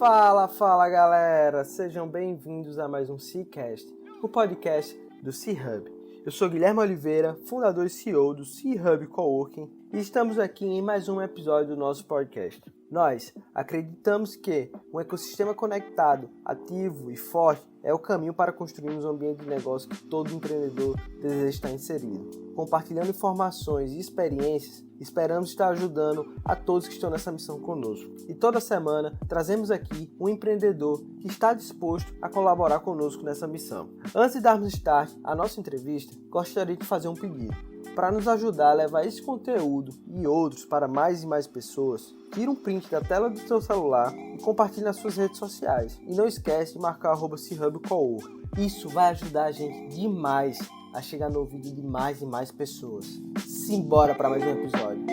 Fala galera, sejam bem-vindos a mais um C-Cast, o podcast do C-Hub. Eu sou Guilherme Oliveira, fundador e CEO do C-Hub Coworking e estamos aqui em mais um episódio do nosso podcast. Nós acreditamos que um ecossistema conectado, ativo e forte é o caminho para construirmos um ambiente de negócio que todo empreendedor deseja estar inserido. Compartilhando informações e experiências, esperamos estar ajudando a todos que estão nessa missão conosco. E toda semana trazemos aqui um empreendedor que está disposto a colaborar conosco nessa missão. Antes de darmos start à nossa entrevista, gostaria de fazer um pedido. Para nos ajudar a levar esse conteúdo e outros para mais e mais pessoas, tira um print da tela do seu celular e compartilhe nas suas redes sociais. E não esquece de marcar @chubcowork. Isso vai ajudar a gente demais a chegar no ouvido de mais e mais pessoas. Simbora para mais um episódio.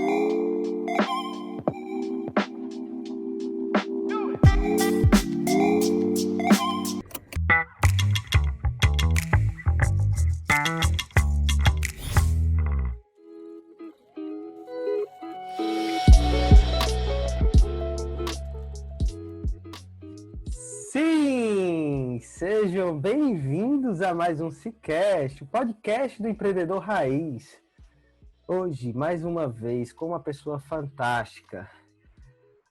Sim, sejam bem-vindos a mais um C-Cast, o podcast do empreendedor raiz. Hoje, mais uma vez, com uma pessoa fantástica,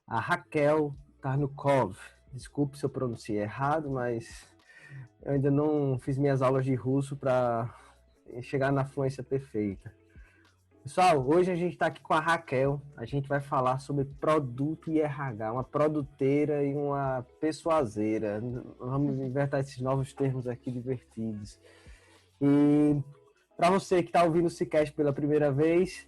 a Raquel Tarnukov. Desculpe se eu pronunciei errado, mas eu ainda não fiz minhas aulas de russo para chegar na fluência perfeita. Pessoal, hoje a gente está aqui com a Raquel, a gente vai falar sobre produto e RH, uma produteira e uma persuaseira. Vamos inventar esses novos termos aqui divertidos. E para você que está ouvindo o C-Cast pela primeira vez,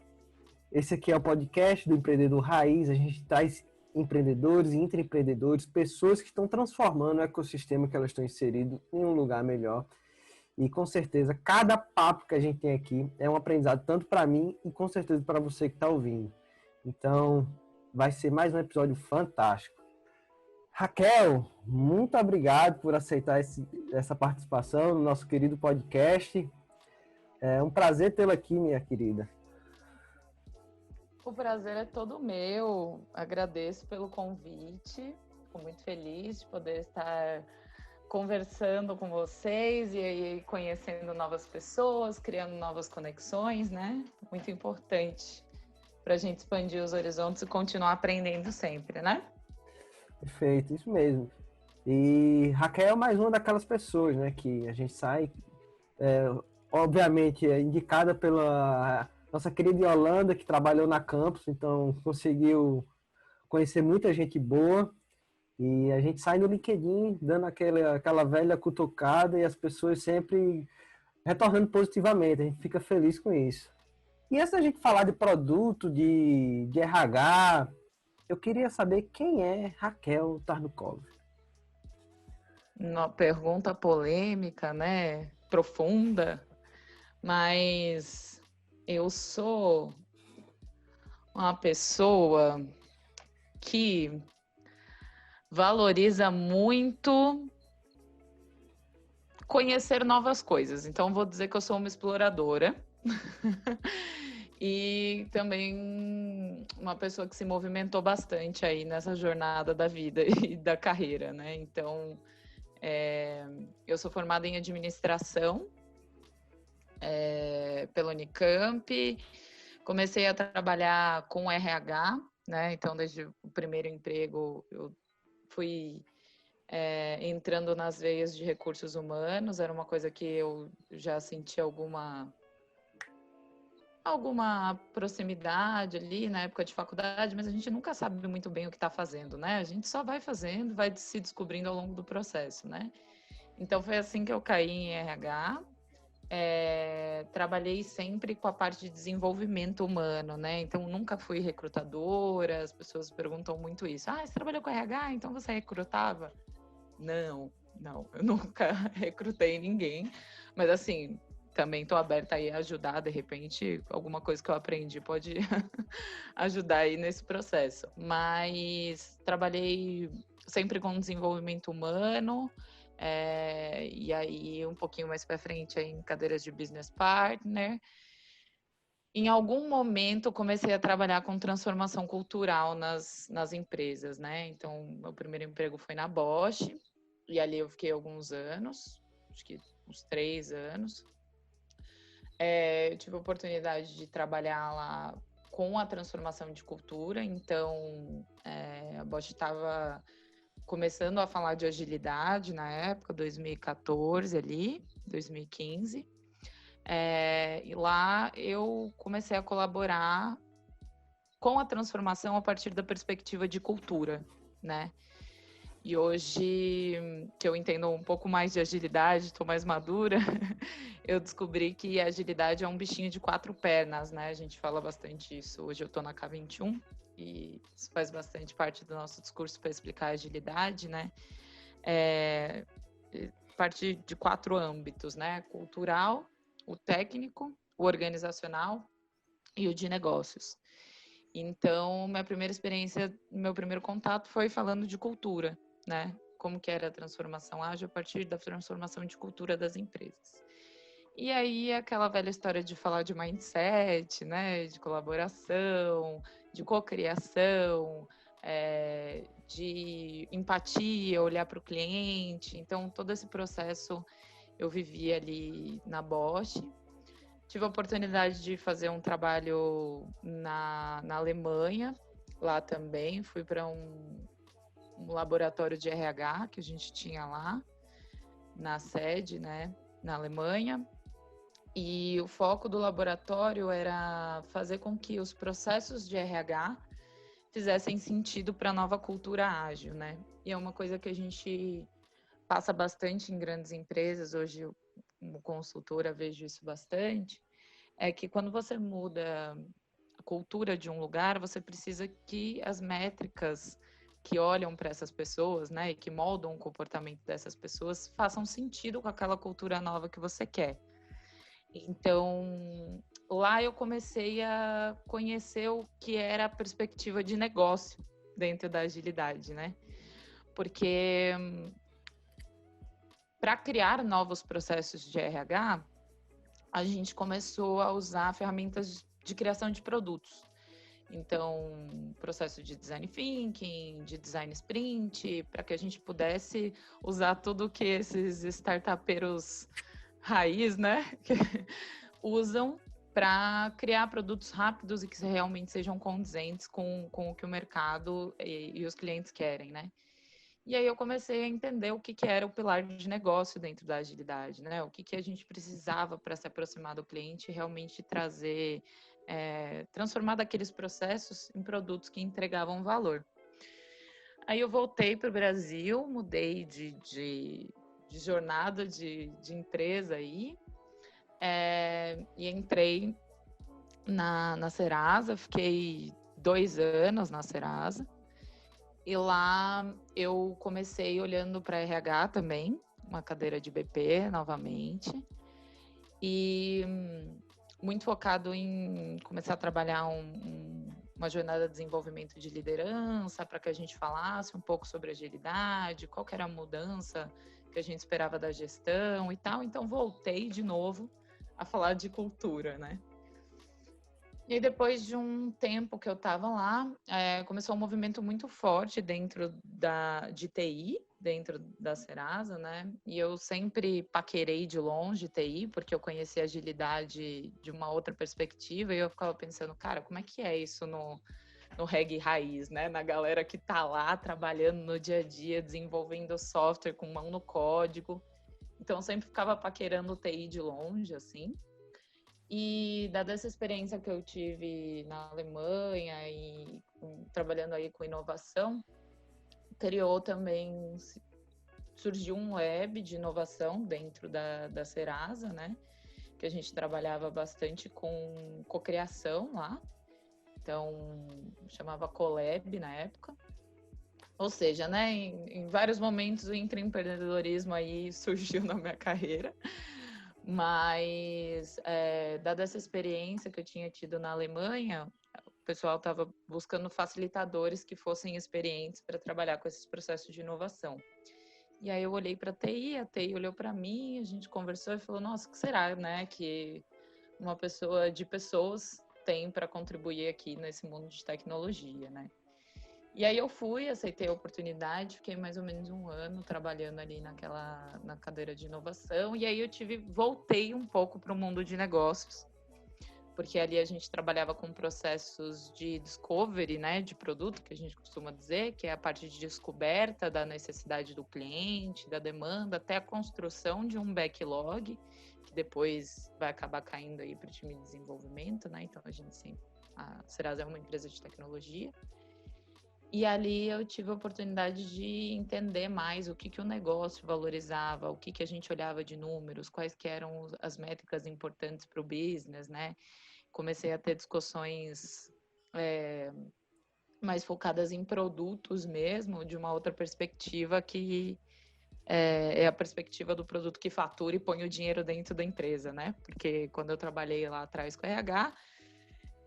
esse aqui é o podcast do Empreendedor Raiz. A gente traz empreendedores e intraempreendedores, pessoas que estão transformando o ecossistema que elas estão inseridas em um lugar melhor. E com certeza, cada papo que a gente tem aqui é um aprendizado tanto para mim e com certeza para você que está ouvindo. Então, vai ser mais um episódio fantástico. Raquel, muito obrigado por aceitar essa participação no nosso querido podcast. É um prazer tê-la aqui, minha querida. O prazer é todo meu. Agradeço pelo convite. Fico muito feliz de poder estar conversando com vocês e conhecendo novas pessoas, criando novas conexões, né? Muito importante para a gente expandir os horizontes e continuar aprendendo sempre, né? Perfeito, isso mesmo. E Raquel é mais uma daquelas pessoas, né, que a gente sai, obviamente, é indicada pela nossa querida Yolanda, que trabalhou na campus, então conseguiu conhecer muita gente boa. E a gente sai no LinkedIn dando aquela velha cutucada e as pessoas sempre retornando positivamente. A gente fica feliz com isso. E antes da gente falar de produto, de RH, eu queria saber quem é Raquel Tarnukov. Uma pergunta polêmica, né? Profunda. Mas eu sou uma pessoa que valoriza muito conhecer novas coisas. Então, vou dizer que eu sou uma exploradora. E também uma pessoa que se movimentou bastante aí nessa jornada da vida e da carreira, né? Então, eu sou formada em administração pela Unicamp. Comecei a trabalhar com RH, né? Então, desde o primeiro emprego, eu fui entrando nas veias de recursos humanos. Era uma coisa que eu já senti alguma proximidade ali na época de faculdade, mas a gente nunca sabe muito bem o que está fazendo, né? A gente só vai fazendo, vai se descobrindo ao longo do processo, né? Então, foi assim que eu caí em RH. Trabalhei sempre com a parte de desenvolvimento humano, né? Então, nunca fui recrutadora. As pessoas perguntam muito isso. Ah, você trabalhou com RH, então você recrutava? Não, eu nunca recrutei ninguém. Mas, assim, também estou aberta aí a ajudar, de repente, alguma coisa que eu aprendi pode ajudar aí nesse processo. Mas trabalhei sempre com desenvolvimento humano, e aí um pouquinho mais para frente aí em cadeiras de business partner. Em algum momento, comecei a trabalhar com transformação cultural nas empresas, né? Então, meu primeiro emprego foi na Bosch, e ali eu fiquei alguns anos, acho que uns 3 anos. Eu tive a oportunidade de trabalhar lá com a transformação de cultura, então a Bosch estava começando a falar de agilidade na época, 2014 ali, 2015. E lá eu comecei a colaborar com a transformação a partir da perspectiva de cultura, né? E hoje, que eu entendo um pouco mais de agilidade, estou mais madura, eu descobri que a agilidade é um bichinho de 4 pernas, né? A gente fala bastante isso. Hoje eu estou na K21 e isso faz bastante parte do nosso discurso para explicar a agilidade, né? Parte de 4 âmbitos, né? Cultural, o técnico, o organizacional e o de negócios. Então, minha primeira experiência, meu primeiro contato foi falando de cultura, né? Como que era a transformação ágil a partir da transformação de cultura das empresas. E aí, aquela velha história de falar de mindset, né? De colaboração, de cocriação, de empatia, olhar para o cliente. Então, todo esse processo eu vivi ali na Bosch. Tive a oportunidade de fazer um trabalho na Alemanha, lá também. Fui para um laboratório de RH que a gente tinha lá, na sede, né, na Alemanha. E o foco do laboratório era fazer com que os processos de RH fizessem sentido para a nova cultura ágil, né? E é uma coisa que a gente passa bastante em grandes empresas. Hoje, eu, como consultora, vejo isso bastante. É que quando você muda a cultura de um lugar, você precisa que as métricas que olham para essas pessoas, né, e que moldam o comportamento dessas pessoas, façam sentido com aquela cultura nova que você quer. Então, lá eu comecei a conhecer o que era a perspectiva de negócio dentro da agilidade, né? Porque para criar novos processos de RH, a gente começou a usar ferramentas de criação de produtos. Então, processo de design thinking, de design sprint, para que a gente pudesse usar tudo que esses startupeiros raiz, né, usam para criar produtos rápidos e que realmente sejam condizentes com o que o mercado e os clientes querem, né? E aí eu comecei a entender o que era o pilar de negócio dentro da agilidade, né? O que a gente precisava para se aproximar do cliente e realmente trazer, transformar daqueles processos em produtos que entregavam valor. Aí eu voltei para o Brasil, mudei de jornada de empresa aí, e entrei na Serasa, fiquei 2 anos na Serasa. E lá eu comecei olhando para RH também, uma cadeira de BP novamente. E muito focado em começar a trabalhar uma jornada de desenvolvimento de liderança, para que a gente falasse um pouco sobre agilidade, qual que era a mudança que a gente esperava da gestão e tal. Então voltei de novo a falar de cultura, né? E depois de um tempo que eu estava lá, começou um movimento muito forte dentro de TI, dentro da Serasa, né? E eu sempre paquerei de longe TI, porque eu conheci a agilidade de uma outra perspectiva, e eu ficava pensando, cara, como é que é isso no reggae raiz, né? Na galera que tá lá trabalhando no dia a dia, desenvolvendo software com mão no código. Então eu sempre ficava paquerando TI de longe, assim. E dada essa experiência que eu tive na Alemanha e trabalhando aí com inovação, criou também, surgiu um lab de inovação dentro da Serasa, né? Que a gente trabalhava bastante com cocriação lá. Então, chamava Colab na época. Ou seja, né, em vários momentos o intraempreendedorismo aí surgiu na minha carreira. Mas, dada essa experiência que eu tinha tido na Alemanha, o pessoal estava buscando facilitadores que fossem experientes para trabalhar com esses processos de inovação. E aí eu olhei para a TI olhou para mim, a gente conversou e falou, nossa, o que será, né, que uma pessoa de pessoas tem para contribuir aqui nesse mundo de tecnologia, né? E aí eu fui, aceitei a oportunidade, fiquei mais ou menos 1 ano trabalhando ali na cadeira de inovação, e aí voltei um pouco para o mundo de negócios, porque ali a gente trabalhava com processos de discovery, né, de produto, que a gente costuma dizer, que é a parte de descoberta da necessidade do cliente, da demanda, até a construção de um backlog, que depois vai acabar caindo aí para o time de desenvolvimento, né, então a Serasa é uma empresa de tecnologia. E ali eu tive a oportunidade de entender mais o que o negócio valorizava, o que a gente olhava de números, quais que eram as métricas importantes para o business, né? Comecei a ter discussões mais focadas em produtos mesmo, de uma outra perspectiva que é a perspectiva do produto que fatura e põe o dinheiro dentro da empresa, né? Porque quando eu trabalhei lá atrás com RH,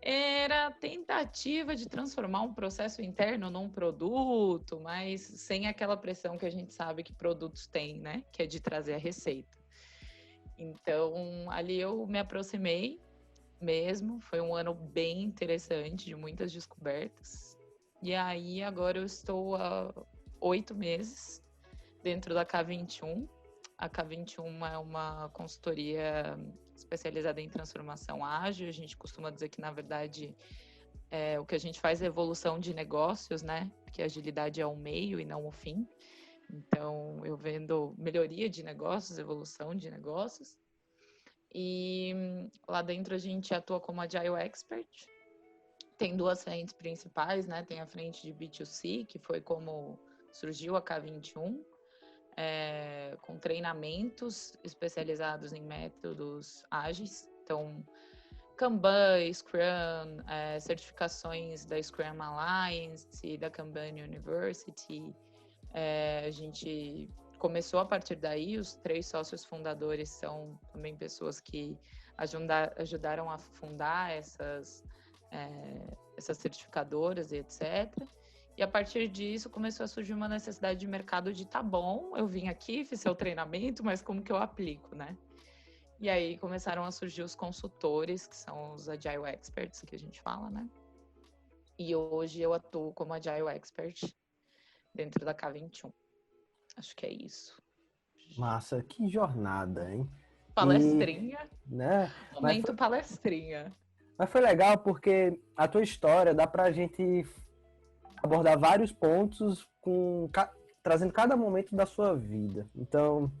era tentativa de transformar um processo interno num produto, mas sem aquela pressão que a gente sabe que produtos têm, né? Que é de trazer a receita. Então, ali eu me aproximei mesmo. Foi um ano bem interessante, de muitas descobertas. E aí, agora eu estou há 8 meses dentro da K21. A K21 é uma consultoria especializada em transformação ágil. A gente costuma dizer que, na verdade, o que a gente faz é evolução de negócios, né? Porque a agilidade é o meio e não o fim. Então, eu vendo melhoria de negócios, evolução de negócios. E lá dentro a gente atua como Agile Expert. Tem 2 frentes principais, né? Tem a frente de B2C, que foi como surgiu a K21, com treinamentos especializados em métodos ágeis. Então, Kanban, Scrum, certificações da Scrum Alliance, da Kanban University. A gente começou a partir daí, os 3 sócios fundadores são também pessoas que ajudaram a fundar essas certificadoras e etc. E a partir disso começou a surgir uma necessidade de mercado de tá bom, eu vim aqui, fiz seu treinamento, mas como que eu aplico, né? E aí começaram a surgir os consultores, que são os Agile Experts, que a gente fala, né? E hoje eu atuo como Agile Expert dentro da K21. Acho que é isso. Massa, que jornada, hein? Palestrinha. Né? Momento palestrinha. Mas foi legal porque a tua história dá pra gente abordar vários pontos trazendo cada momento da sua vida. Então,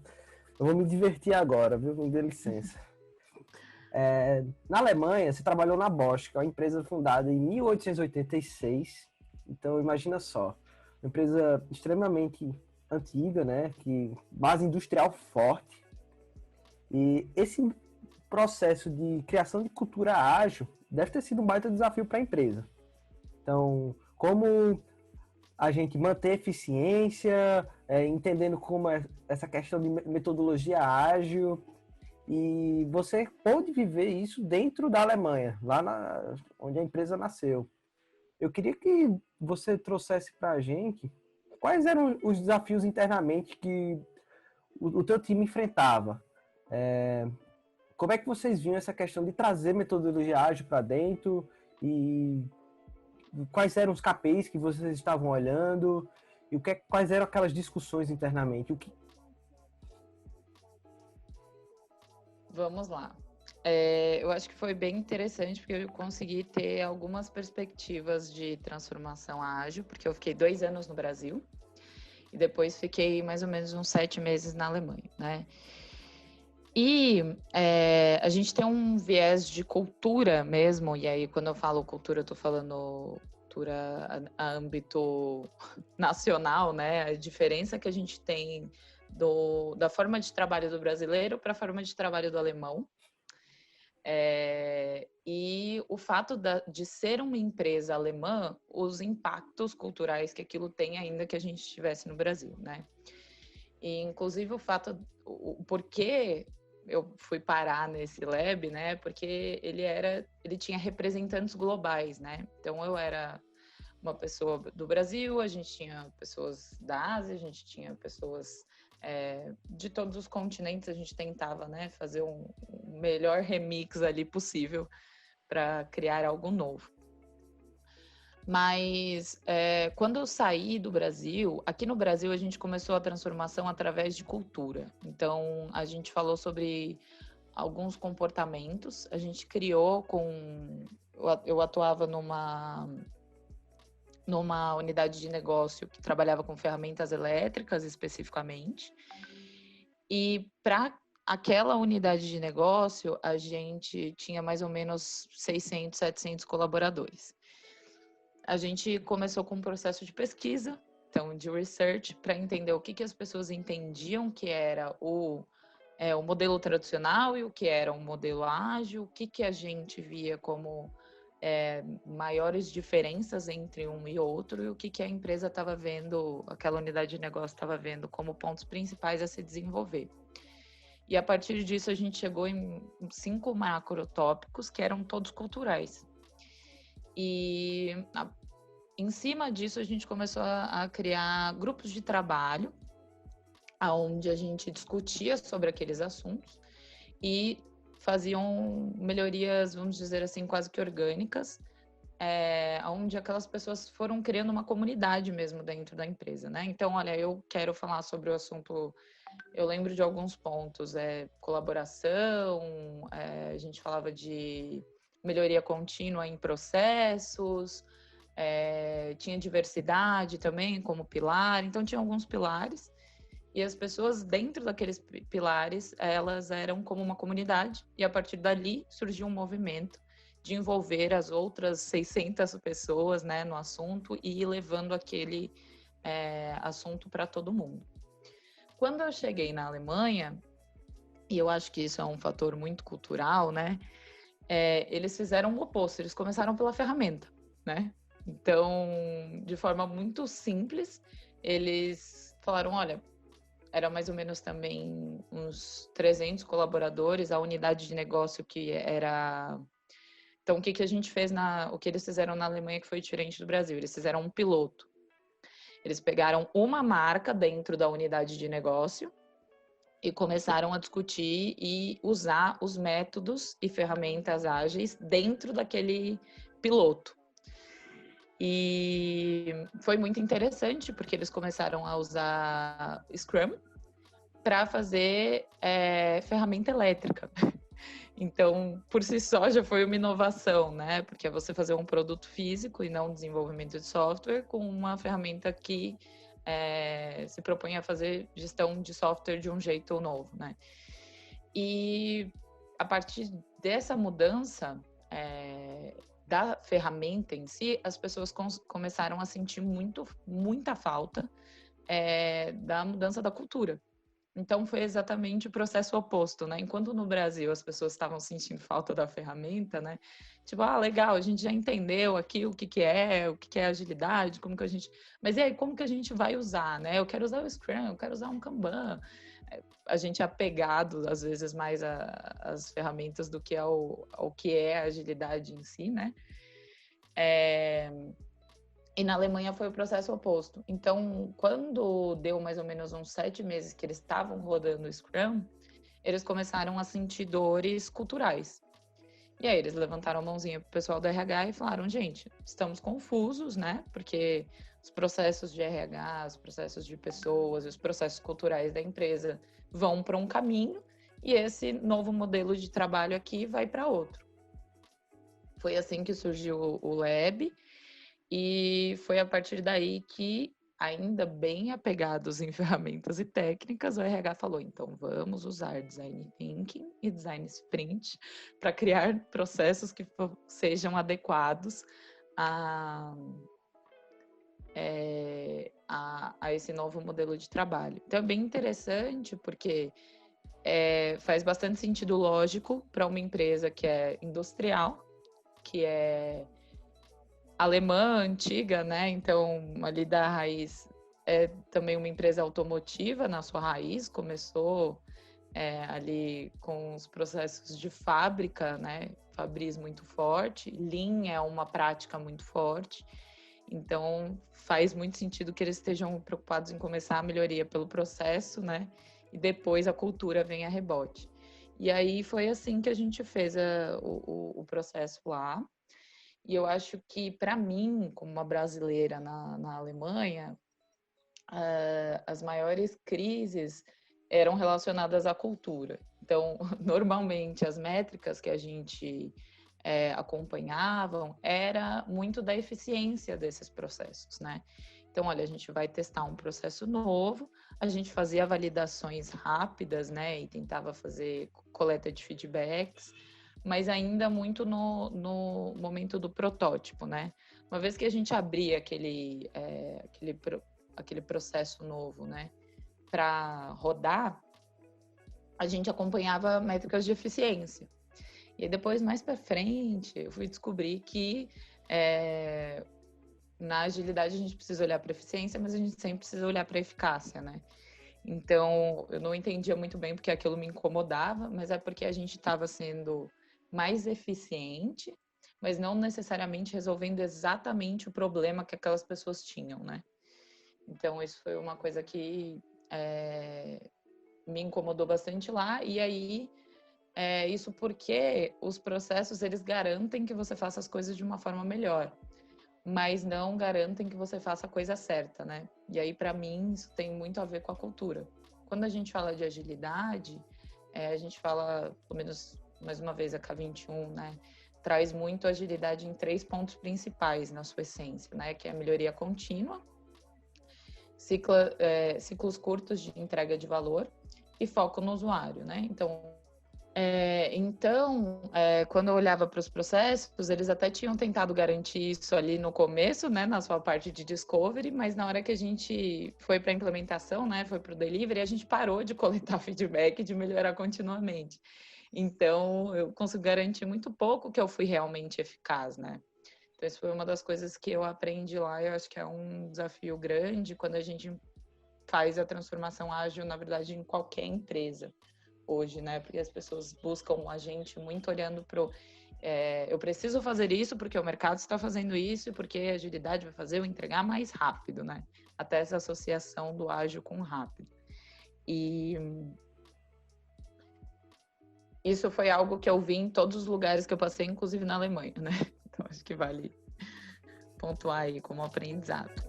eu vou me divertir agora, viu? Me dê licença. Na Alemanha, você trabalhou na Bosch, que é uma empresa fundada em 1886. Então, imagina só, uma empresa extremamente antiga, né? Base industrial forte. E esse processo de criação de cultura ágil deve ter sido um baita desafio para a empresa. Então, como a gente manter eficiência, entendendo como é essa questão de metodologia ágil, e você pôde viver isso dentro da Alemanha, onde a empresa nasceu. Eu queria que você trouxesse para a gente quais eram os desafios internamente que o teu time enfrentava. Como é que vocês viam essa questão de trazer metodologia ágil para dentro e quais eram os KPIs que vocês estavam olhando e quais eram aquelas discussões internamente? Vamos lá. Eu acho que foi bem interessante porque eu consegui ter algumas perspectivas de transformação ágil, porque eu fiquei 2 anos no Brasil e depois fiquei mais ou menos uns 7 meses na Alemanha, né? E a gente tem um viés de cultura mesmo, e aí quando eu falo cultura, eu tô falando cultura a âmbito nacional, né? A diferença que a gente tem da forma de trabalho do brasileiro para a forma de trabalho do alemão. E o fato de ser uma empresa alemã, os impactos culturais que aquilo tem ainda que a gente estivesse no Brasil, né? E, inclusive, o porquê eu fui parar nesse lab, né? Porque ele tinha representantes globais, né? Então, eu era uma pessoa do Brasil, a gente tinha pessoas da Ásia, a gente tinha pessoas De todos os continentes a gente tentava, né, fazer um melhor remix ali possível para criar algo novo. Mas quando eu saí do Brasil, aqui no Brasil a gente começou a transformação através de cultura. Então a gente falou sobre alguns comportamentos, a gente criou eu atuava numa unidade de negócio que trabalhava com ferramentas elétricas especificamente. E para aquela unidade de negócio, a gente tinha mais ou menos 600, 700 colaboradores. A gente começou com um processo de pesquisa, então de research, para entender o que as pessoas entendiam que era o modelo tradicional e o que era um modelo ágil, o que a gente via como maiores diferenças entre um e outro e o que a empresa estava vendo, aquela unidade de negócio estava vendo como pontos principais a se desenvolver. E a partir disso a gente chegou em 5 macrotópicos que eram todos culturais. E em cima disso a gente começou a criar grupos de trabalho onde a gente discutia sobre aqueles assuntos e faziam melhorias, vamos dizer assim, quase que orgânicas, onde aquelas pessoas foram criando uma comunidade mesmo dentro da empresa, né? Então, olha, eu quero falar sobre o assunto, eu lembro de alguns pontos, colaboração, a gente falava de melhoria contínua em processos, tinha diversidade também como pilar, então tinha alguns pilares, e as pessoas dentro daqueles pilares, elas eram como uma comunidade, e a partir dali surgiu um movimento de envolver as outras 600 pessoas, né, no assunto e ir levando aquele assunto para todo mundo. Quando eu cheguei na Alemanha, e eu acho que isso é um fator muito cultural, né, eles fizeram o oposto, eles começaram pela ferramenta, né? Então, de forma muito simples, eles falaram, olha, era mais ou menos também uns 300 colaboradores, a unidade de negócio que era... Então, o que a gente fez o que eles fizeram na Alemanha que foi diferente do Brasil? Eles fizeram um piloto. Eles pegaram uma marca dentro da unidade de negócio e começaram a discutir e usar os métodos e ferramentas ágeis dentro daquele piloto. E foi muito interessante, porque eles começaram a usar Scrum para fazer ferramenta elétrica. Então, por si só, já foi uma inovação, né? Porque é você fazer um produto físico e não desenvolvimento de software com uma ferramenta que se propõe a fazer gestão de software de um jeito novo, né? E a partir dessa mudança da ferramenta em si, as pessoas começaram a sentir muita falta da mudança da cultura. Então, foi exatamente o processo oposto, né? Enquanto no Brasil as pessoas estavam sentindo falta da ferramenta, né? Tipo, legal, a gente já entendeu aqui o que é agilidade, como que a gente... Mas e aí, como que a gente vai usar, né? Eu quero usar o Scrum, eu quero usar um Kanban. A gente é apegado, às vezes, mais às ferramentas do que ao que é a agilidade em si, né? E na Alemanha foi o processo oposto. Então, quando deu mais ou menos uns 7 meses que eles estavam rodando o Scrum, eles começaram a sentir dores culturais. E aí eles levantaram a mãozinha pro pessoal do RH e falaram, gente, estamos confusos, né? Porque os processos de RH, os processos de pessoas, os processos culturais da empresa vão para um caminho e esse novo modelo de trabalho aqui vai para outro. Foi assim que surgiu o Lab. E foi a partir daí que, ainda bem apegados em ferramentas e técnicas, o RH falou, então vamos usar Design Thinking e Design Sprint para criar processos que sejam adequados a esse novo modelo de trabalho. Então é bem interessante porque faz bastante sentido lógico para uma empresa que é industrial, que é alemã antiga, né? Então, ali da raiz é também uma empresa automotiva na sua raiz, começou ali com os processos de fábrica, né? Fabris muito forte, Lean é uma prática muito forte. Então, faz muito sentido que eles estejam preocupados em começar a melhoria pelo processo, né? E depois a cultura vem a rebote. E aí foi assim que a gente fez o processo lá. E eu acho que, para mim, como uma brasileira na Alemanha, as maiores crises eram relacionadas à cultura. Então, normalmente, as métricas que a gente acompanhavam era muito da eficiência desses processos, né? Então, olha, a gente vai testar um processo novo, a gente fazia validações rápidas, né? E tentava fazer coleta de feedbacks, mas ainda muito no momento do protótipo, né? Uma vez que a gente abria aquele processo novo, né, para rodar, a gente acompanhava métricas de eficiência. E aí depois, mais para frente, eu fui descobrir que na agilidade a gente precisa olhar para eficiência, mas a gente sempre precisa olhar para eficácia, né? Então, eu não entendia muito bem porque aquilo me incomodava, mas é porque a gente estava sendo mais eficiente, mas não necessariamente resolvendo exatamente o problema que aquelas pessoas tinham, né? Então, isso foi uma coisa que me incomodou bastante lá. E aí, isso porque os processos, eles garantem que você faça as coisas de uma forma melhor, mas não garantem que você faça a coisa certa, né? E aí, para mim, isso tem muito a ver com a cultura. Quando a gente fala de agilidade, a gente fala, pelo menos, mais uma vez, a K21, né? Traz muito agilidade em 3 pontos principais na sua essência, né? Que é a melhoria contínua, ciclos curtos de entrega de valor e foco no usuário, né? Então, quando eu olhava para os processos, eles até tinham tentado garantir isso ali no começo, né, na sua parte de discovery, mas na hora que a gente foi para a implementação, né, foi para o delivery, a gente parou de coletar feedback e de melhorar continuamente. Então, eu consigo garantir muito pouco que eu fui realmente eficaz, né? Então, isso foi uma das coisas que eu aprendi lá. Eu acho que é um desafio grande quando a gente faz a transformação ágil, na verdade, em qualquer empresa hoje, né? Porque as pessoas buscam a gente muito olhando para eu preciso fazer isso porque o mercado está fazendo isso e porque a agilidade vai fazer eu entregar mais rápido, né? Até essa associação do ágil com rápido. E isso foi algo que eu vi em todos os lugares que eu passei, inclusive na Alemanha, né? Então, acho que vale pontuar aí como aprendizado.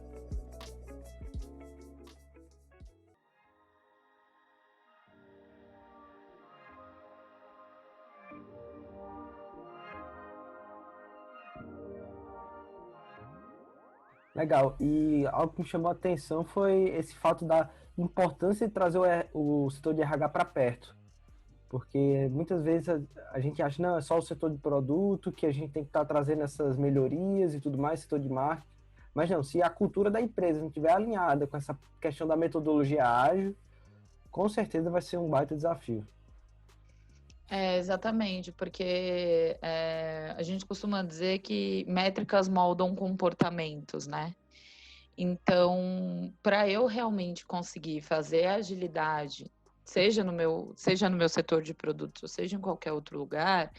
Legal. E algo que me chamou a atenção foi esse fato da importância de trazer o setor de RH para perto. Porque muitas vezes a gente acha, não, é só o setor de produto, que a gente tem que estar trazendo essas melhorias e tudo mais, setor de marketing. Mas não, se a cultura da empresa não estiver alinhada com essa questão da metodologia ágil, com certeza vai ser um baita desafio. Exatamente, porque a gente costuma dizer que métricas moldam comportamentos, né? Então, para eu realmente conseguir fazer a agilidade, seja no meu setor de produtos, ou seja em qualquer outro lugar,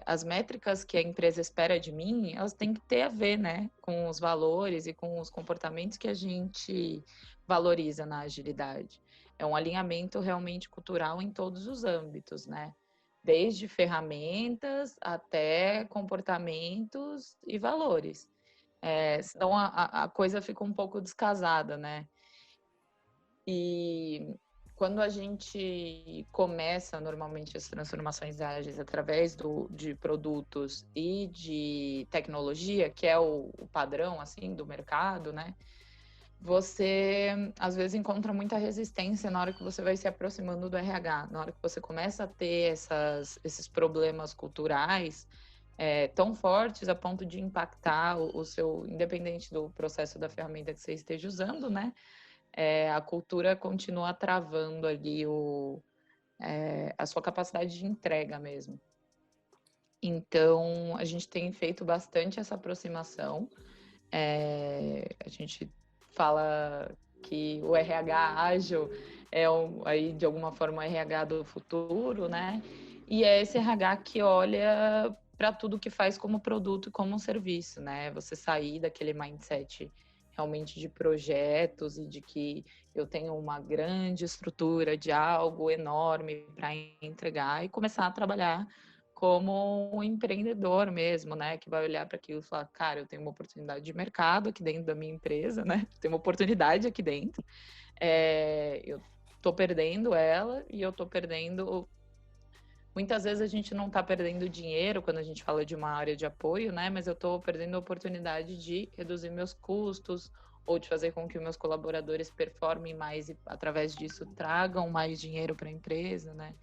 as métricas que a empresa espera de mim, elas têm que ter a ver, né, com os valores e com os comportamentos que a gente valoriza na agilidade. É um alinhamento realmente cultural em todos os âmbitos, né? Desde ferramentas até comportamentos e valores. Senão a coisa fica um pouco descasada, né? E quando a gente começa normalmente as transformações ágeis através de produtos e de tecnologia, que é o padrão assim do mercado, né? Você às vezes encontra muita resistência na hora que você vai se aproximando do RH, na hora que você começa a ter esses problemas culturais tão fortes a ponto de impactar o seu, independente do processo da ferramenta que você esteja usando, né? A cultura continua travando ali a sua capacidade de entrega mesmo. Então, a gente tem feito bastante essa aproximação. A gente fala que o RH ágil aí de alguma forma o RH do futuro, né? E é esse RH que olha para tudo que faz como produto e como um serviço, né? Você sair daquele mindset realmente de projetos e de que eu tenho uma grande estrutura de algo enorme para entregar e começar a trabalhar como um empreendedor mesmo, né? Que vai olhar para aquilo e falar, cara, eu tenho uma oportunidade de mercado aqui dentro da minha empresa, né? Tem uma oportunidade aqui dentro. Eu tô perdendo ela e eu tô perdendo. Muitas vezes a gente não está perdendo dinheiro quando a gente fala de uma área de apoio, né? Mas eu estou perdendo a oportunidade de reduzir meus custos ou de fazer com que meus colaboradores performem mais e, através disso, tragam mais dinheiro para a empresa, né?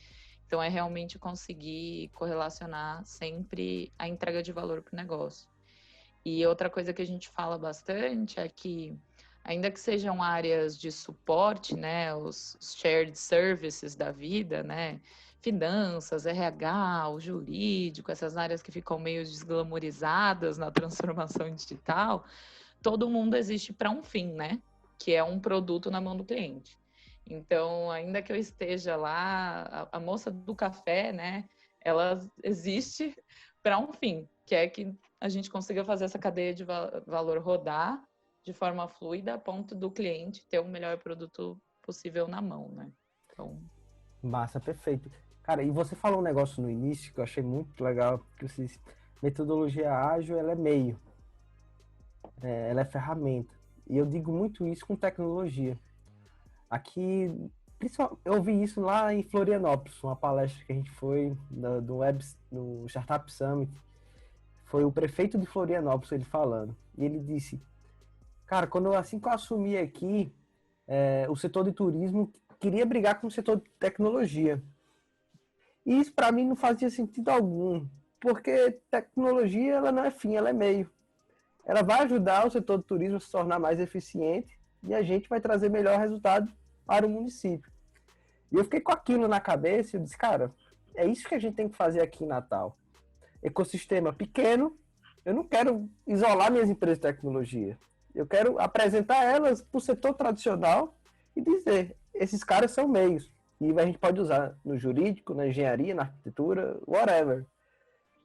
Então, é realmente conseguir correlacionar sempre a entrega de valor para o negócio. E outra coisa que a gente fala bastante é que, ainda que sejam áreas de suporte, né, os shared services da vida, né, finanças, RH, o jurídico, essas áreas que ficam meio desglamorizadas na transformação digital, todo mundo existe para um fim, né, que é um produto na mão do cliente. Então, ainda que eu esteja lá, a moça do café, né, ela existe para um fim, que é que a gente consiga fazer essa cadeia de valor rodar de forma fluida a ponto do cliente ter o melhor produto possível na mão, né? Então... Massa, perfeito. Cara, e você falou um negócio no início que eu achei muito legal, que você disse, metodologia ágil, ela é meio, ela é ferramenta. E eu digo muito isso com tecnologia. Aqui, eu ouvi isso lá em Florianópolis, uma palestra que a gente foi no Startup Summit. Foi o prefeito de Florianópolis ele falando. E ele disse, cara, assim que eu assumi aqui, o setor de turismo queria brigar com o setor de tecnologia. E isso para mim não fazia sentido algum, porque tecnologia ela não é fim, ela é meio. Ela vai ajudar o setor de turismo a se tornar mais eficiente e a gente vai trazer melhor resultado para o município. E eu fiquei com aquilo na cabeça e eu disse, cara, é isso que a gente tem que fazer aqui em Natal. Ecossistema pequeno, eu não quero isolar minhas empresas de tecnologia. Eu quero apresentar elas para o setor tradicional e dizer, esses caras são meios. E a gente pode usar no jurídico, na engenharia, na arquitetura, whatever.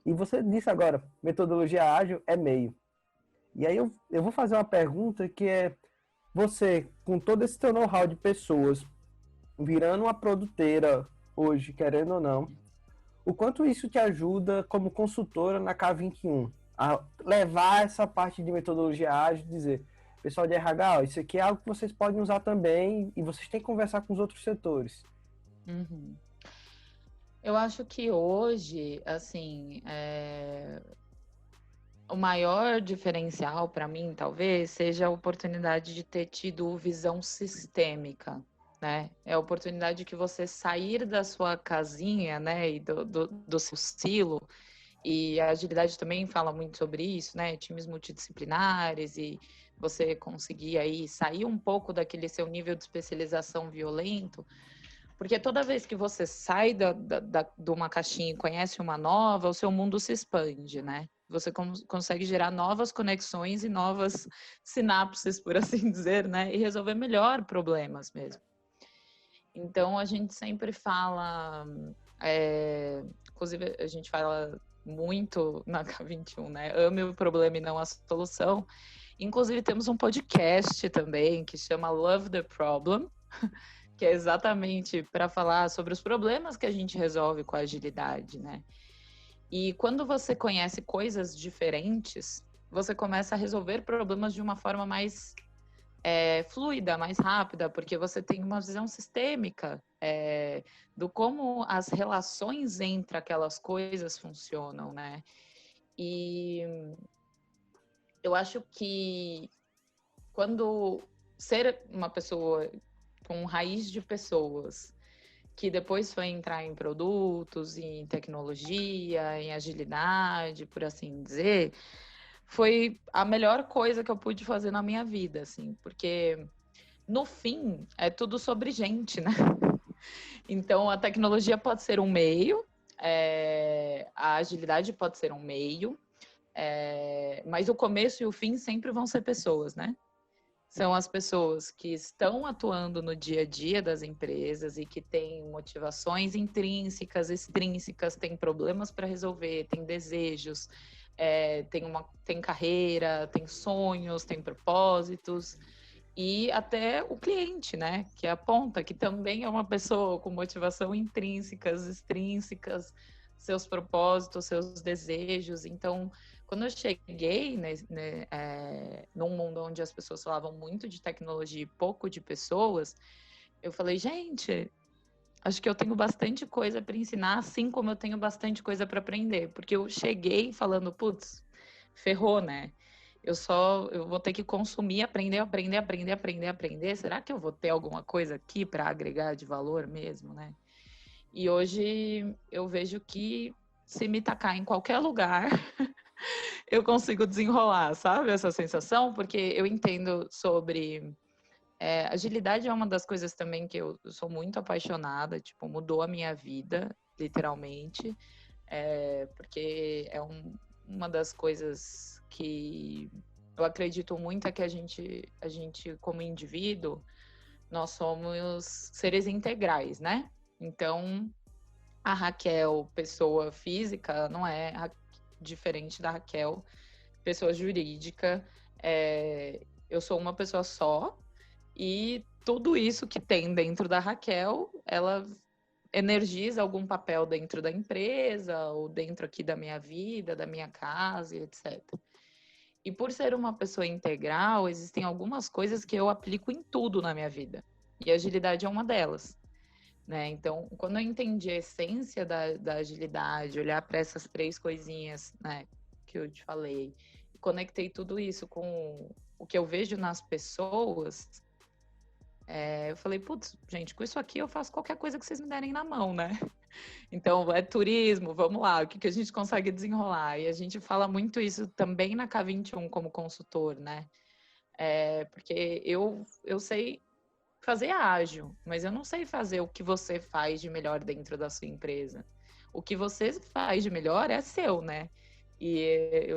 E você disse agora, metodologia ágil é meio. E aí eu vou fazer uma pergunta que é, você, com todo esse teu know-how de pessoas, virando uma produteira hoje, querendo ou não, o quanto isso te ajuda como consultora na K21 a levar essa parte de metodologia ágil, dizer, pessoal de RH, ó, isso aqui é algo que vocês podem usar também e vocês têm que conversar com os outros setores. Uhum. Eu acho que hoje, assim, o maior diferencial para mim, talvez, seja a oportunidade de ter tido visão sistêmica, né? É a oportunidade que você sair da sua casinha, né, e do seu silo, e a agilidade também fala muito sobre isso, né? Times multidisciplinares e você conseguir aí sair um pouco daquele seu nível de especialização violento, porque toda vez que você sai de uma caixinha e conhece uma nova, o seu mundo se expande, né? Você consegue gerar novas conexões e novas sinapses, por assim dizer, né? E resolver melhor problemas mesmo. Então, a gente sempre fala... inclusive, a gente fala muito na K21, né? Ame o problema e não a solução. Inclusive, temos um podcast também que chama Love the Problem, que é exatamente para falar sobre os problemas que a gente resolve com a agilidade, né? E quando você conhece coisas diferentes, você começa a resolver problemas de uma forma mais fluida, mais rápida, porque você tem uma visão sistêmica do como as relações entre aquelas coisas funcionam, né? E eu acho que quando ser uma pessoa com raiz de pessoas que depois foi entrar em produtos, em tecnologia, em agilidade, por assim dizer, foi a melhor coisa que eu pude fazer na minha vida, assim, porque no fim é tudo sobre gente, né? Então a tecnologia pode ser um meio, a agilidade pode ser um meio, mas o começo e o fim sempre vão ser pessoas, né? são as pessoas que estão atuando no dia a dia das empresas e que têm motivações intrínsecas, extrínsecas, têm problemas para resolver, têm desejos, tem carreira, tem sonhos, tem propósitos. E até o cliente, né? Que é a ponta, que também é uma pessoa com motivação intrínsecas, extrínsecas, seus propósitos, seus desejos. Então, quando eu cheguei num mundo onde as pessoas falavam muito de tecnologia e pouco de pessoas, eu falei, gente, acho que eu tenho bastante coisa para ensinar, assim como eu tenho bastante coisa para aprender. Porque eu cheguei falando, putz, ferrou, né? Eu vou ter que consumir, aprender. Será que eu vou ter alguma coisa aqui para agregar de valor mesmo, né? E hoje eu vejo que se me tacar em qualquer lugar, eu consigo desenrolar, sabe? Essa sensação, porque eu entendo sobre. Agilidade é uma das coisas também que eu sou muito apaixonada, tipo, mudou a minha vida, literalmente, porque uma das coisas que eu acredito muito é que a gente, como indivíduo, nós somos seres integrais, né? Então, a Raquel, pessoa física, não é diferente da Raquel, pessoa jurídica. Eu sou uma pessoa só e tudo isso que tem dentro da Raquel, ela energiza algum papel dentro da empresa ou dentro aqui da minha vida, da minha casa, etc. E por ser uma pessoa integral, existem algumas coisas que eu aplico em tudo na minha vida. E a agilidade é uma delas. Né? Então, quando eu entendi a essência da agilidade, olhar para essas três coisinhas, né, que eu te falei, e conectei tudo isso com o que eu vejo nas pessoas, eu falei, putz, gente, com isso aqui eu faço qualquer coisa que vocês me derem na mão, né? Então, é turismo, vamos lá, o que a gente consegue desenrolar? E a gente fala muito isso também na K21 como consultor, né? Porque eu sei fazer ágil, mas eu não sei fazer o que você faz de melhor dentro da sua empresa. O que você faz de melhor é seu, né? E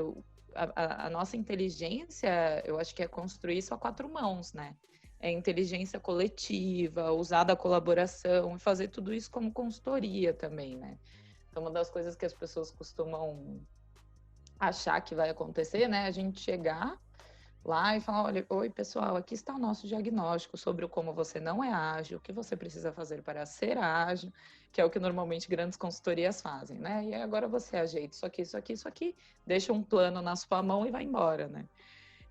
a nossa inteligência, eu acho que é construir isso a quatro mãos, né? É inteligência coletiva, usar da colaboração e fazer tudo isso como consultoria também, né? Então, uma das coisas que as pessoas costumam achar que vai acontecer, né? A gente chegar lá e falar, olha, oi pessoal, aqui está o nosso diagnóstico sobre como você não é ágil, o que você precisa fazer para ser ágil, que é o que normalmente grandes consultorias fazem, né? E agora você ajeita isso aqui, deixa um plano na sua mão e vai embora, né?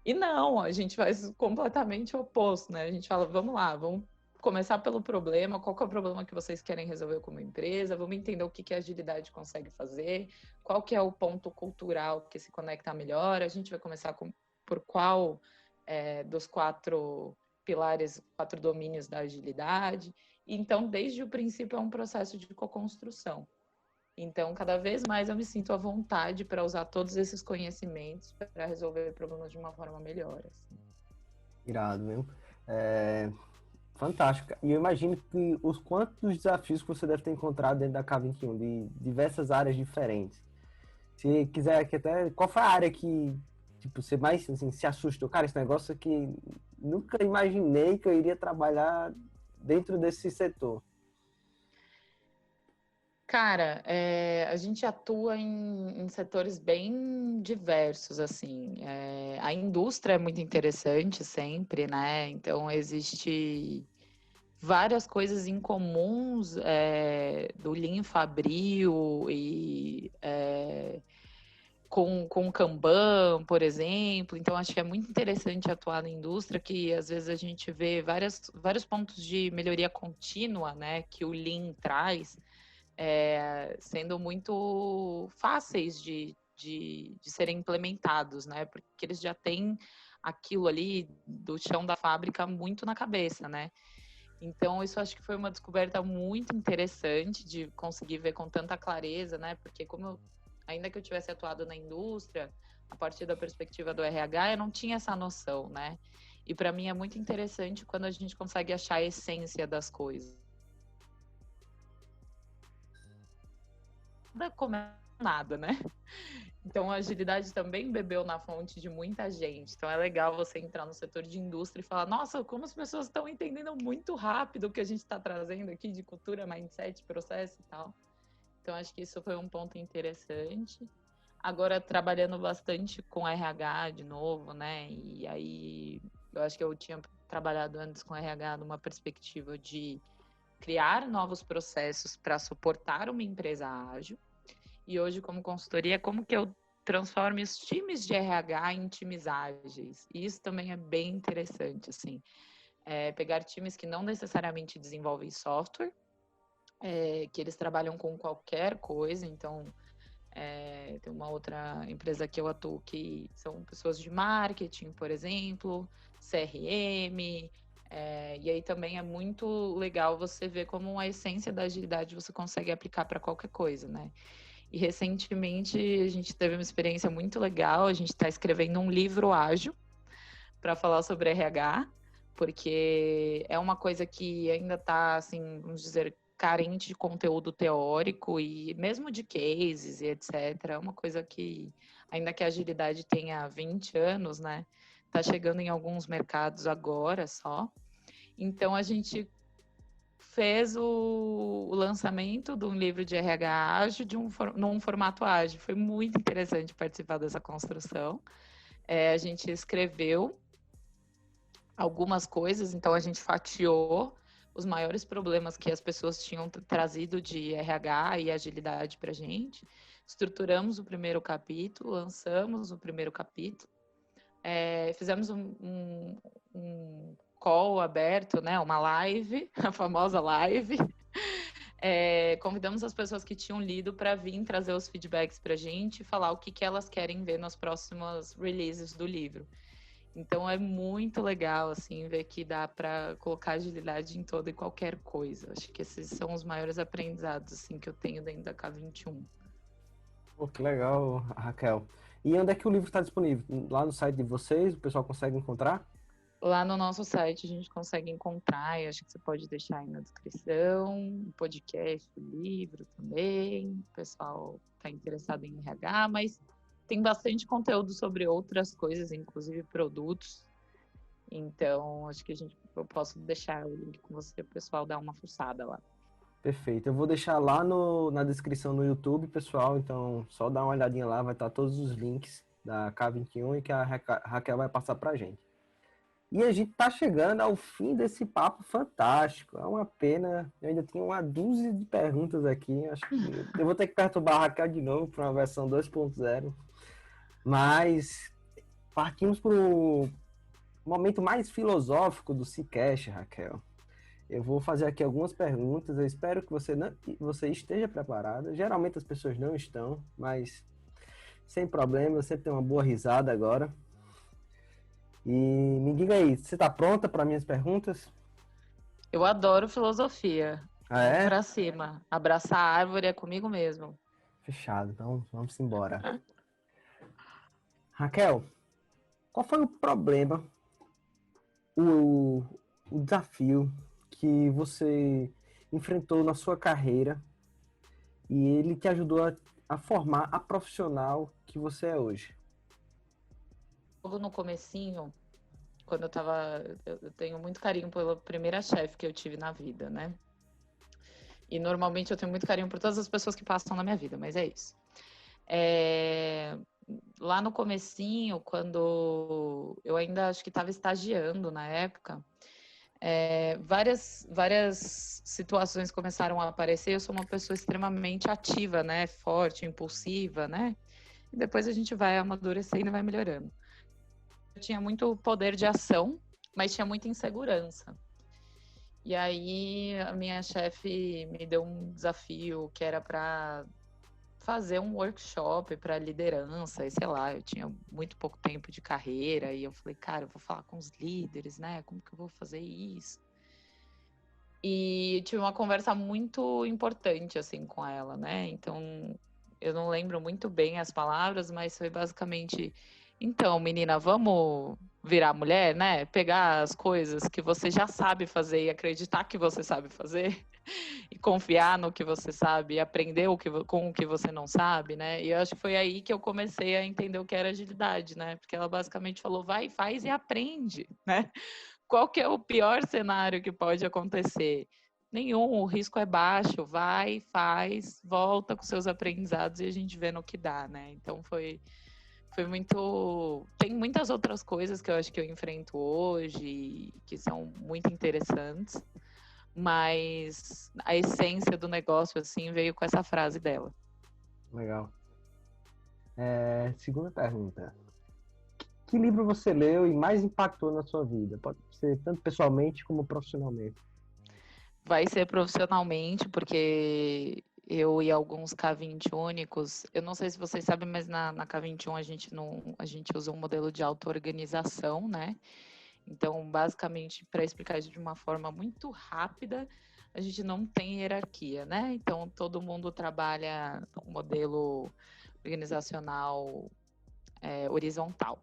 E não, a gente faz completamente o oposto, né? A gente fala, vamos lá, vamos começar pelo problema, qual que é o problema que vocês querem resolver como empresa, vamos entender o que a agilidade consegue fazer, qual que é o ponto cultural que se conecta melhor, a gente vai começar por qual dos quatro pilares, quatro domínios da agilidade. Então, desde o princípio, é um processo de co-construção. Então, cada vez mais eu me sinto à vontade para usar todos esses conhecimentos para resolver problemas de uma forma melhor. Assim. Irado, viu? Fantástico. E eu imagino que os quantos desafios que você deve ter encontrado dentro da K21, de diversas áreas diferentes. Se quiser aqui até, qual foi a área que tipo, você mais assim, se assustou? Cara, esse negócio aqui nunca imaginei que eu iria trabalhar dentro desse setor. Cara, a gente atua em setores bem diversos, assim. A indústria é muito interessante sempre, né? Então, existe várias coisas em comuns do Lean Fabril e com Kanban, por exemplo. Então, acho que é muito interessante atuar na indústria, que às vezes a gente vê vários pontos de melhoria contínua, né, que o Lean traz, sendo muito fáceis de serem implementados, né, porque eles já têm aquilo ali do chão da fábrica muito na cabeça, né. Então, isso acho que foi uma descoberta muito interessante de conseguir ver com tanta clareza, né? Porque ainda que eu tivesse atuado na indústria, a partir da perspectiva do RH, eu não tinha essa noção, né? E para mim é muito interessante quando a gente consegue achar a essência das coisas. Nada como nada, né? Então, a agilidade também bebeu na fonte de muita gente. Então, é legal você entrar no setor de indústria e falar: nossa, como as pessoas estão entendendo muito rápido o que a gente está trazendo aqui de cultura, mindset, processo e tal. Então, acho que isso foi um ponto interessante. Agora, trabalhando bastante com RH de novo, né? E aí, eu acho que eu tinha trabalhado antes com RH numa perspectiva de criar novos processos para suportar uma empresa ágil. E hoje, como consultoria, como que eu transformo os times de RH em times ágeis? E isso também é bem interessante, assim. Pegar times que não necessariamente desenvolvem software, que eles trabalham com qualquer coisa, então tem uma outra empresa que eu atuo que são pessoas de marketing, por exemplo, CRM, e aí também é muito legal você ver como a essência da agilidade você consegue aplicar para qualquer coisa, né? E recentemente a gente teve uma experiência muito legal, a gente está escrevendo um livro ágil para falar sobre RH, porque é uma coisa que ainda está, assim, vamos dizer, carente de conteúdo teórico e mesmo de cases e etc. É uma coisa que, ainda que a agilidade tenha 20 anos, né, está chegando em alguns mercados agora só. Então, a gente fez o lançamento de um livro de RH ágil num formato ágil. Foi muito interessante participar dessa construção. A gente escreveu algumas coisas, então a gente fatiou os maiores problemas que as pessoas tinham trazido de RH e agilidade para a gente. Estruturamos o primeiro capítulo, lançamos o primeiro capítulo, fizemos um call aberto, né, uma live, a famosa live. Convidamos as pessoas que tinham lido para vir trazer os feedbacks para a gente e falar o que elas querem ver nas próximas releases do livro. Então é muito legal, assim, ver que dá para colocar agilidade em toda e qualquer coisa. Acho que esses são os maiores aprendizados, assim, que eu tenho dentro da K21. Pô, que legal, Raquel. E onde é que o livro está disponível? Lá no site de vocês, o pessoal consegue encontrar? Lá no nosso site a gente consegue encontrar, e acho que você pode deixar aí na descrição, o podcast, o livro também. O pessoal está interessado em RH, mas tem bastante conteúdo sobre outras coisas, inclusive produtos. Então, acho que eu posso deixar o link com você, o pessoal dar uma fuçada lá. Perfeito. Eu vou deixar lá na descrição no YouTube, pessoal. Então, só dá uma olhadinha lá, vai estar todos os links da K21 e que a Raquel vai passar para a gente. E a gente está chegando ao fim desse papo fantástico. É uma pena, eu ainda tenho uma dúzia de perguntas aqui. Acho que eu vou ter que perturbar a Raquel de novo para uma versão 2.0. Mas partimos para o momento mais filosófico do Cicast, Raquel. Eu vou fazer aqui algumas perguntas. Eu espero que você esteja preparada. Geralmente as pessoas não estão, mas sem problema. Eu sempre tenho uma boa risada agora. E me diga aí, você está pronta para minhas perguntas? Eu adoro filosofia. Ah, Vamos é? para cima. Abraçar a árvore é comigo mesmo. Fechado, então vamos embora. Raquel, qual foi o problema, o, o desafio que você enfrentou na sua carreira e ele te ajudou a formar a profissional que você é hoje? Logo no comecinho, quando eu tenho muito carinho pela primeira chefe que eu tive na vida, né? E normalmente eu tenho muito carinho por todas as pessoas que passam na minha vida, mas é isso. Lá no comecinho, quando eu ainda acho que estava estagiando na época, várias situações começaram a aparecer. Eu sou uma pessoa extremamente ativa, né? Forte, impulsiva, né? E depois a gente vai amadurecendo e vai melhorando. Eu tinha muito poder de ação, mas tinha muita insegurança. E aí a minha chefe me deu um desafio que era para fazer um workshop para liderança, e sei lá, eu tinha muito pouco tempo de carreira, e eu falei, cara, eu vou falar com os líderes, né? Como que eu vou fazer isso? E tive uma conversa muito importante, assim, com ela, né? Então, eu não lembro muito bem as palavras, mas foi basicamente: Então, menina, vamos virar mulher, né? Pegar as coisas que você já sabe fazer e acreditar que você sabe fazer e confiar no que você sabe e aprender com o que você não sabe, né? E eu acho que foi aí que eu comecei a entender o que era agilidade, né? Porque ela basicamente falou, vai, faz e aprende, né? Qual que é o pior cenário que pode acontecer? Nenhum, o risco é baixo, vai, faz, volta com seus aprendizados e a gente vê no que dá, né? Então foi muito. Tem muitas outras coisas que eu acho que eu enfrento hoje que são muito interessantes, mas a essência do negócio assim veio com essa frase dela. Legal. Segunda pergunta. Que livro você leu e mais impactou na sua vida? Pode ser tanto pessoalmente como profissionalmente. Vai ser profissionalmente, porque eu e alguns K20 únicos, eu não sei se vocês sabem, mas na K21 a gente usa um modelo de auto-organização, né? Então, basicamente, para explicar isso de uma forma muito rápida, a gente não tem hierarquia, né? Então, todo mundo trabalha um modelo organizacional horizontal.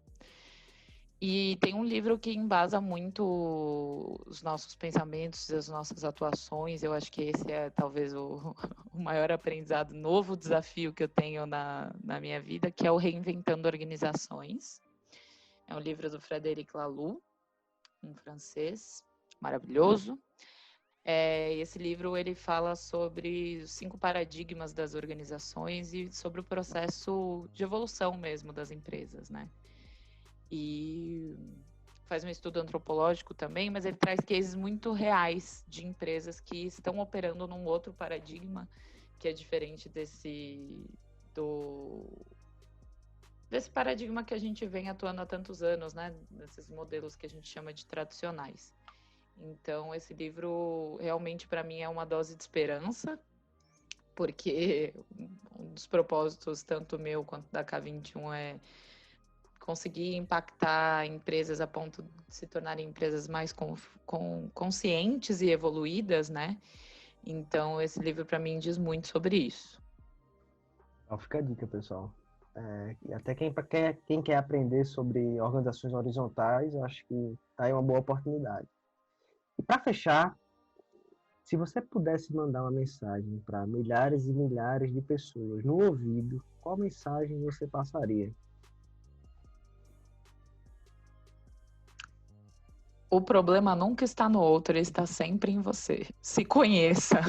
E tem um livro que embasa muito os nossos pensamentos e as nossas atuações. Eu acho que esse é talvez o maior aprendizado, novo desafio que eu tenho na minha vida, que é o Reinventando Organizações. É um livro do Frédéric Laloux, um francês maravilhoso. Esse livro ele fala sobre os 5 paradigmas das organizações e sobre o processo de evolução mesmo das empresas, né? E faz um estudo antropológico também, mas ele traz cases muito reais de empresas que estão operando num outro paradigma que é diferente desse paradigma que a gente vem atuando há tantos anos, né? Desses modelos que a gente chama de tradicionais. Então, esse livro realmente para mim é uma dose de esperança, porque um dos propósitos, tanto meu quanto da K21, é conseguir impactar empresas a ponto de se tornarem empresas mais conscientes e evoluídas, né? Então, esse livro para mim diz muito sobre isso. Então, fica a dica, pessoal. E até quem quer aprender sobre organizações horizontais, eu acho que tá aí uma boa oportunidade. E para fechar, se você pudesse mandar uma mensagem para milhares e milhares de pessoas no ouvido, qual mensagem você passaria? O problema nunca está no outro, ele está sempre em você. Se conheça,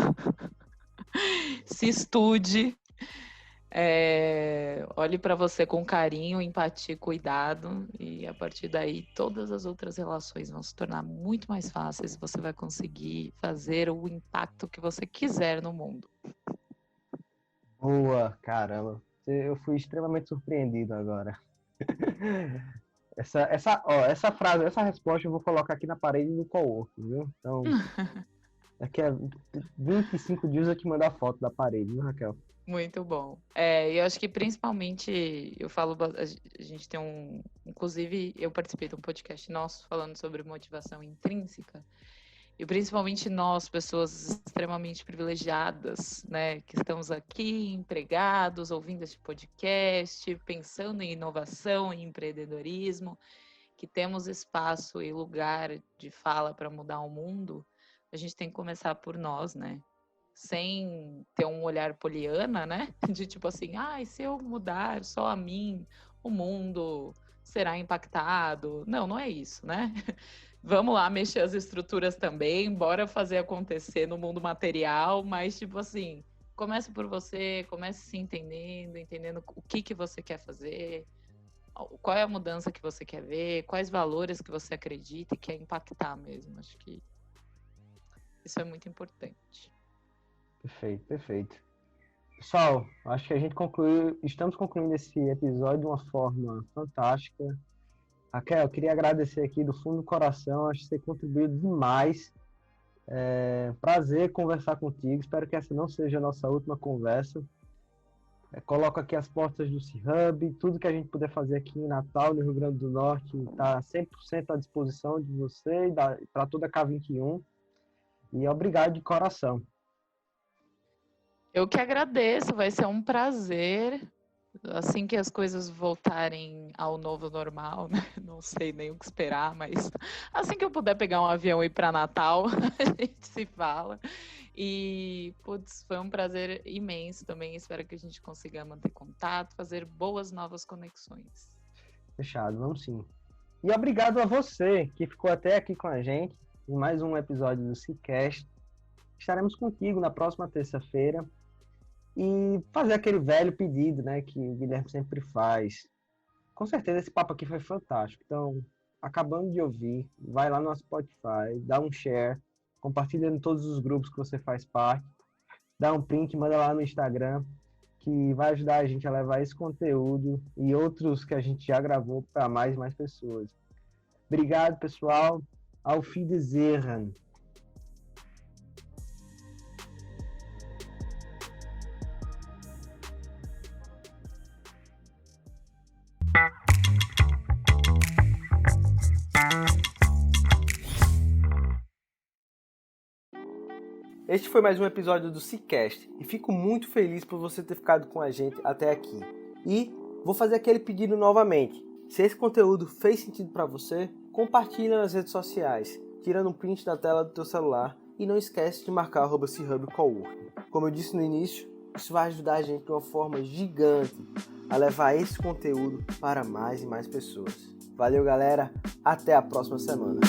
se estude, olhe para você com carinho, empatia, cuidado, e a partir daí todas as outras relações vão se tornar muito mais fáceis. Você vai conseguir fazer o impacto que você quiser no mundo. Boa, caramba. Eu fui extremamente surpreendido agora. Essa frase, essa resposta eu vou colocar aqui na parede do cowork, viu? Então, daqui a 25 dias eu te mandar a foto da parede, viu, Raquel? Muito bom. Eu acho que principalmente, eu falo, a gente tem inclusive eu participei de um podcast nosso falando sobre motivação intrínseca, e principalmente nós, pessoas extremamente privilegiadas, né, que estamos aqui empregados, ouvindo esse podcast, pensando em inovação, em empreendedorismo, que temos espaço e lugar de fala para mudar o mundo, a gente tem que começar por nós, né? Sem ter um olhar poliana, né? De tipo assim, se eu mudar só a mim, o mundo será impactado. Não, não é isso, né? Vamos lá mexer as estruturas também, bora fazer acontecer no mundo material, mas tipo assim, comece por você, comece se entendendo o que você quer fazer, qual é a mudança que você quer ver, quais valores que você acredita e quer impactar mesmo. Acho que isso é muito importante. Perfeito, perfeito. Pessoal, acho que estamos concluindo esse episódio de uma forma fantástica. Raquel, eu queria agradecer aqui do fundo do coração, acho que você contribuiu demais. Prazer conversar contigo, espero que essa não seja a nossa última conversa. Coloco aqui as portas do C-Hub, tudo que a gente puder fazer aqui em Natal, no Rio Grande do Norte, está 100% à disposição de você e para toda a K21. E obrigado de coração. Eu que agradeço, vai ser um prazer Assim que as coisas voltarem ao novo normal, né? Não sei nem o que esperar, mas assim que eu puder pegar um avião e ir para Natal, a gente se fala. E, putz, foi um prazer imenso também. Espero que a gente consiga manter contato, fazer boas novas conexões. Fechado, vamos sim. E obrigado a você que ficou até aqui com a gente em mais um episódio do Cicast. Estaremos contigo na próxima terça-feira e fazer aquele velho pedido, né, que o Guilherme sempre faz. Com certeza esse papo aqui foi fantástico. Então, acabando de ouvir, vai lá no Spotify, dá um share, compartilha em todos os grupos que você faz parte, dá um print, manda lá no Instagram, que vai ajudar a gente a levar esse conteúdo e outros que a gente já gravou para mais e mais pessoas. Obrigado, pessoal. Auf Wiedersehen. Este foi mais um episódio do Cicast e fico muito feliz por você ter ficado com a gente até aqui. E vou fazer aquele pedido novamente. Se esse conteúdo fez sentido para você, compartilha nas redes sociais, tirando um print da tela do teu celular e não esquece de marcar @chubcoworking. Como eu disse no início, isso vai ajudar a gente de uma forma gigante a levar esse conteúdo para mais e mais pessoas. Valeu, galera. Até a próxima semana.